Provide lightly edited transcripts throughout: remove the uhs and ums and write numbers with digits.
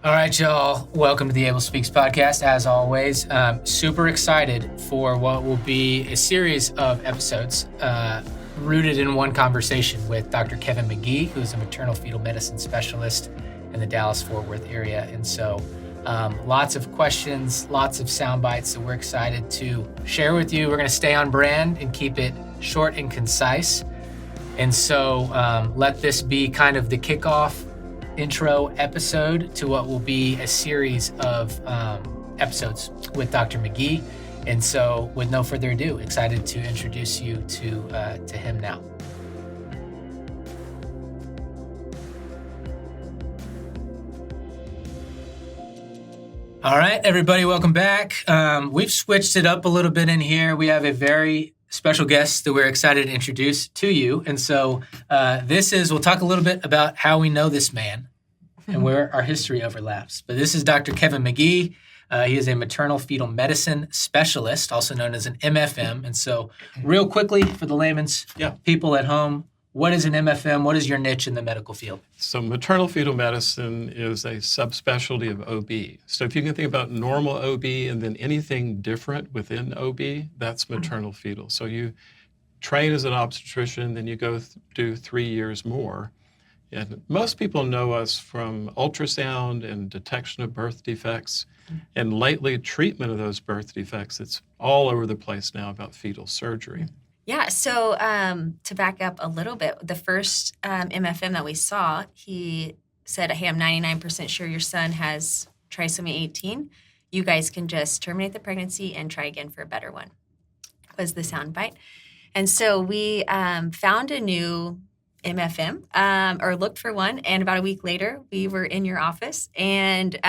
All right, y'all. Welcome to the Abel Speaks podcast. As always, super excited for what will be a series of episodes rooted in one conversation with Dr. Kevin McGee, who's a maternal fetal medicine specialist in the Dallas-Fort Worth area. And so lots of questions, lots of sound bites that we're excited to share with you. We're going to stay on brand and keep it short and concise. And so let this be kind of the kickoff intro episode to what will be a series of episodes with Dr. McGee. And so with no further ado, excited to introduce you to him now. All right, everybody, welcome back. We've switched it up a little bit in here. We have a very special guest that we're excited to introduce to you. And so we'll talk a little bit about how we know this man and where our history overlaps. But this is Dr. Kevin McGee. He is a maternal fetal medicine specialist, also known as an MFM. And so real quickly for the layman's people at home, what is an MFM? What is your niche in the medical field? So maternal fetal medicine is a subspecialty of OB. So if you can think about normal OB and then anything different within OB, that's maternal fetal. So you train as an obstetrician, then you go do 3 years more. And most people know us from ultrasound and detection of birth defects, and lately treatment of those birth defects. It's all over the place now about fetal surgery. Yeah, so to back up a little bit, the first MFM that we saw, he said, hey, I'm 99% sure your son has trisomy 18. You guys can just terminate the pregnancy and try again for a better one, was the soundbite. And so we found a new MFM or looked for one. And about a week later, we were in your office and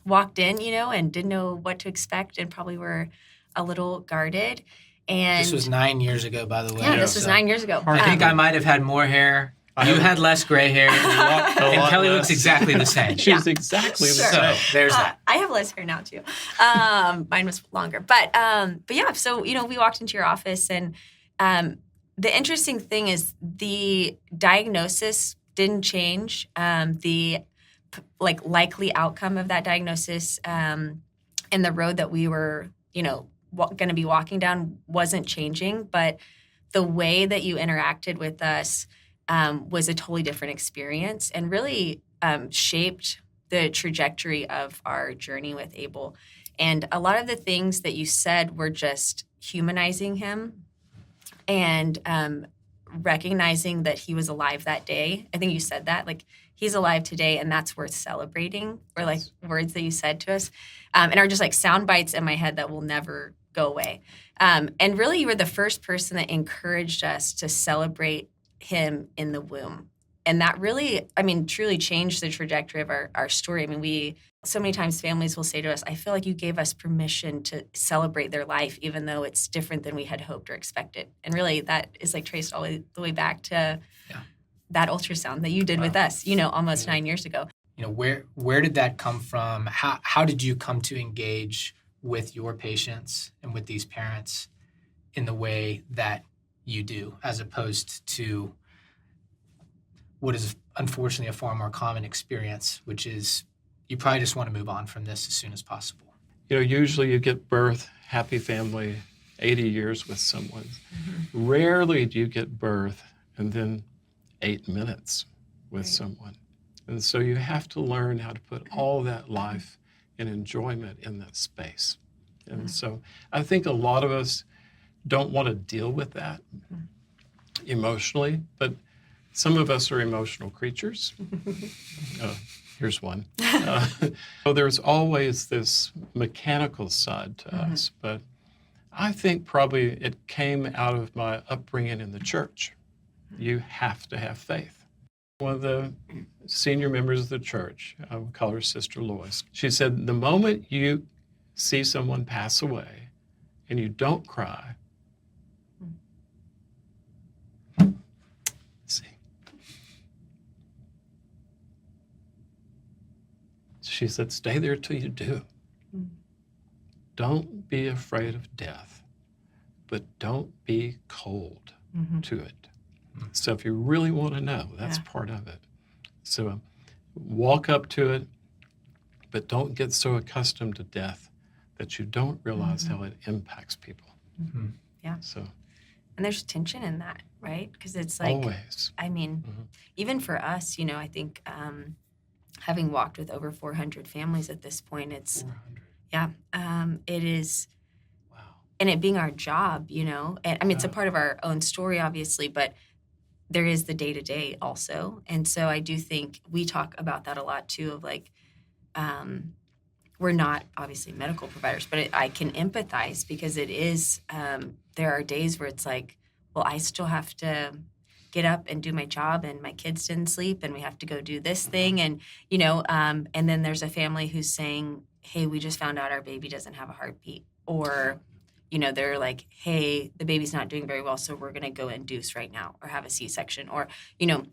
walked in, and didn't know what to expect and probably were a little guarded. And this was 9 years ago, by the way. Yeah, this was 9 years ago. I think I might have had more hair. You had less gray hair. And Kelly looks exactly the same. She's exactly the same. So there's that. I have less hair now, too. Mine was longer. But yeah, so, we walked into your office, and the interesting thing is the diagnosis didn't change. The likely outcome of that diagnosis and the road that we were, going to be walking down wasn't changing, but the way that you interacted with us was a totally different experience and really shaped the trajectory of our journey with Abel. And a lot of the things that you said were just humanizing him and recognizing that he was alive that day. I think you said that, he's alive today, and that's worth celebrating, or words that you said to us, and are just sound bites in my head that will never go away. And really, you were the first person that encouraged us to celebrate him in the womb. And that really, truly changed the trajectory of our story. So many times families will say to us, I feel like you gave us permission to celebrate their life, even though it's different than we had hoped or expected. And really, that is traced all the way back to that ultrasound that you did with us, almost 9 years ago. Where did that come from? How did you come to engage with your patients and with these parents in the way that you do, as opposed to what is unfortunately a far more common experience, which is you probably just want to move on from this as soon as possible? Usually you get birth, happy family, 80 years with someone. Mm-hmm. Rarely do you get birth and then 8 minutes with someone. And so you have to learn how to put all that life and enjoyment in that space. And so I think a lot of us don't want to deal with that emotionally, but some of us are emotional creatures. Here's one. So there's always this mechanical side to us, but I think probably it came out of my upbringing in the church. You have to have faith. One of the senior members of the church, I would call her Sister Lois, she said, the moment you see someone pass away and you don't cry, she said, stay there till you do. Don't be afraid of death, but don't be cold to it. So if you really want to know, that's part of it. So walk up to it, but don't get so accustomed to death that you don't realize Mm-hmm. how it impacts people. Mm-hmm. Yeah. So And there's tension in that, right? Because it's like, always. I mean, Mhm. even for us, you know, I think having walked with over 400 families at this point, it's, 400. it is, Wow. and it being our job, you know, and I mean, it's a Yeah. part of our own story, obviously, but there is the day to day also. And so I do think we talk about that a lot too, of like, we're not obviously medical providers, but I can empathize because it is, there are days where it's like, well, I still have to get up and do my job and my kids didn't sleep and we have to go do this thing. And, you know, and then there's a family who's saying, hey, we just found out our baby doesn't have a heartbeat. Or, you know, they're like, hey, the baby's not doing very well, so we're going to go induce right now or have a C-section or, you know,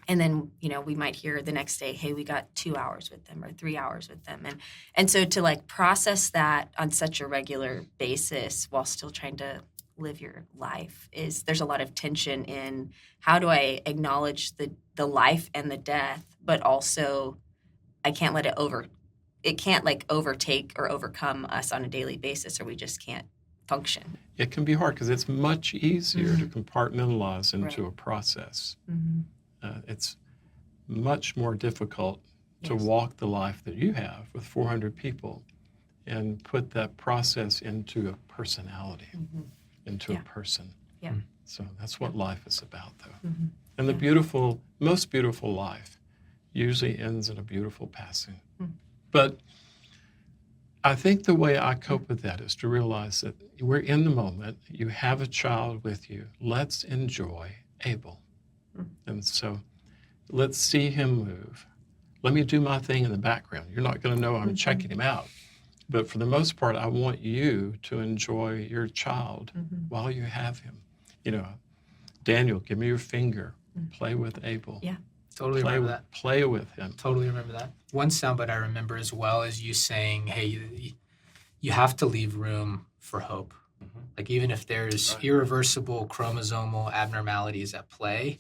and then, you know, we might hear the next day, hey, we got 2 hours with them or 3 hours with them. And so to like process that on such a regular basis while still trying to live your life there's a lot of tension in how do I acknowledge the life and the death, but also I can't let it can't like overtake or overcome us on a daily basis or we just can't function. It can be hard because it's much easier to Mhm. compartmentalize into Right. a process. Mm-hmm. It's much more difficult to Yes. walk the life that you have with 400 people and put that process into a personality, Mm-hmm. into Yeah. a person. Yeah. So that's what life is about, though. Mm-hmm. And the Yeah. most beautiful life usually ends in a beautiful passing. Mm. But I think the way I cope with that is to realize that we're in the moment. You have a child with you. Let's enjoy Abel. Mm. And so let's see him move. Let me do my thing in the background. You're not going to know I'm checking him out. But for the most part, I want you to enjoy your child Mm-hmm. while you have him. You know, Daniel, give me your finger. Mm. Play with Abel. Yeah. Totally remember that. Play with him. Totally remember that. One soundbite I remember as well is you saying, hey, you have to leave room for hope. Mhm. Like even if there's Right. irreversible chromosomal abnormalities at play,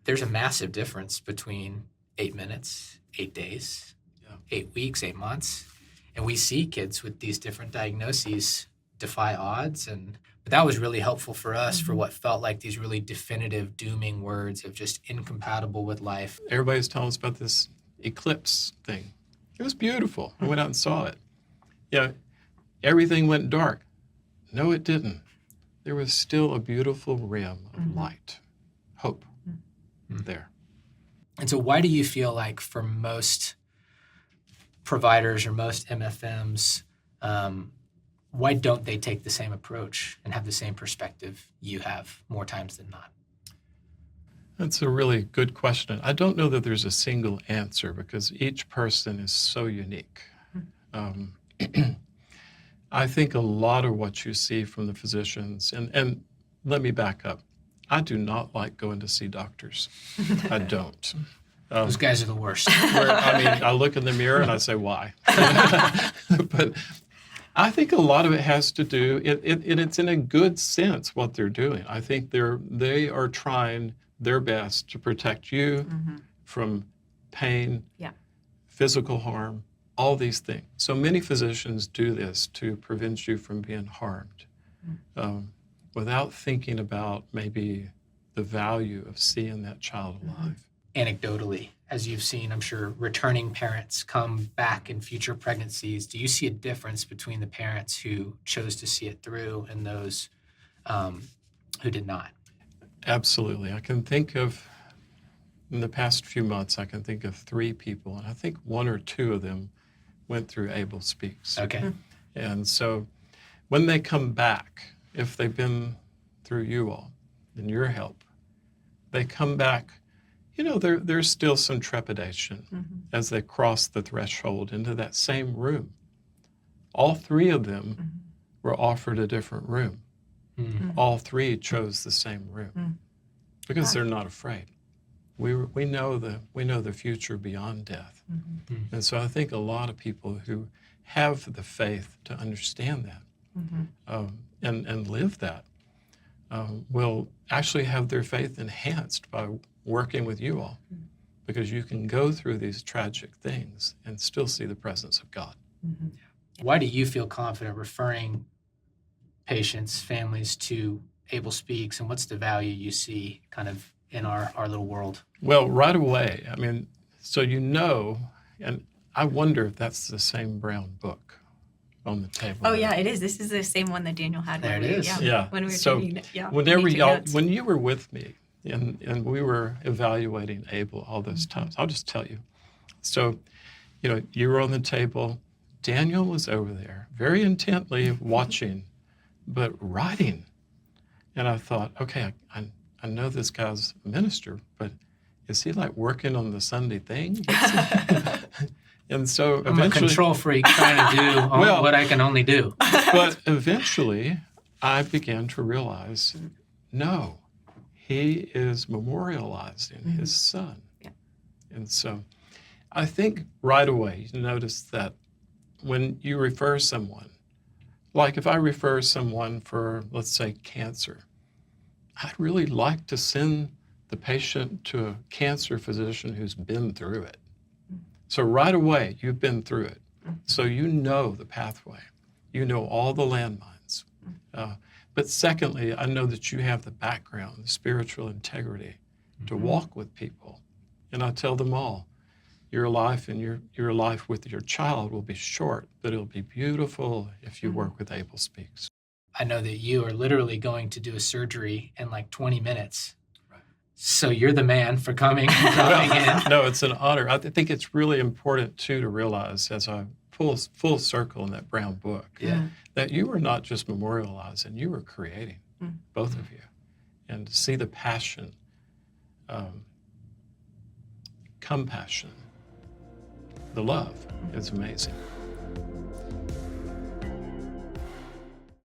there's a massive difference between 8 minutes, 8 days, Yeah. 8 weeks, 8 months. And we see kids with these different diagnoses defy odds. But that was really helpful for us for what felt like these really definitive dooming words of just incompatible with life. Everybody's telling us about this eclipse thing. It was beautiful. I went out and saw it. Yeah, everything went dark. No, it didn't. There was still a beautiful rim of light, hope there. And so why do you feel like for most providers or most MFMs, why don't they take the same approach and have the same perspective you have more times than not? That's a really good question. I don't know that there's a single answer because each person is so unique. I think a lot of what you see from the physicians, and let me back up. I do not like going to see doctors. I don't. Those guys are the worst. I look in the mirror and I say, why? But I think a lot of it has to do, and it's in a good sense what they're doing. I think they are trying their best to protect you from pain, physical harm, all these things. So many physicians do this to prevent you from being harmed without thinking about maybe the value of seeing that child alive. Anecdotally, as you've seen, I'm sure, returning parents come back in future pregnancies, do you see a difference between the parents who chose to see it through and those who did not? Absolutely. I can think of, in the past few months, I can think of 3 people, and I think 1 or 2 of them went through Abel Speaks. Okay. And so when they come back, if they've been through you all and your help, they come back, there's still some trepidation as they cross the threshold into that same room. All 3 of them were offered a different room. All 3 chose the same room because they're not afraid. We know the future beyond death. And so I think a lot of people who have the faith to understand that and live that will actually have their faith enhanced by working with you all because you can go through these tragic things and still see the presence of God. Mm-hmm. Why do you feel confident referring patients, families to Abel Speaks, and what's the value you see kind of in our little world? Well, right away, I mean, so and I wonder if that's the same brown book on the table. Oh there. yeah, it is. This is the same one that Daniel had. There when it we, is. Yeah. When we were So taking it. Yeah. Whenever taking notes. when you were with me and we were evaluating Abel all those times, I'll just tell you. So, you were on the table. Daniel was over there very intently watching, but writing. And I thought, okay, I know this guy's a minister, but is he like working on the Sunday thing? And so I'm a control freak trying to do what I can only do. But eventually I began to realize, no, he is memorializing his son. Yeah. And so I think right away you notice that when you refer someone, like if I refer someone for, let's say, cancer, I'd really like to send the patient to a cancer physician who's been through it. So right away, you've been through it. So you know the pathway. You know all the landmines. But secondly, I know that you have the background, the spiritual integrity to walk with people. And I tell them all, your life and your life with your child will be short, but it'll be beautiful if you work with Abel Speaks. I know that you are literally going to do a surgery in like 20 minutes. So you're the man for coming and dropping in. No, it's an honor. I think it's really important, too, to realize as I full circle in that brown book, that you were not just memorializing, you were creating, both of you. And to see the passion, compassion, the love is amazing.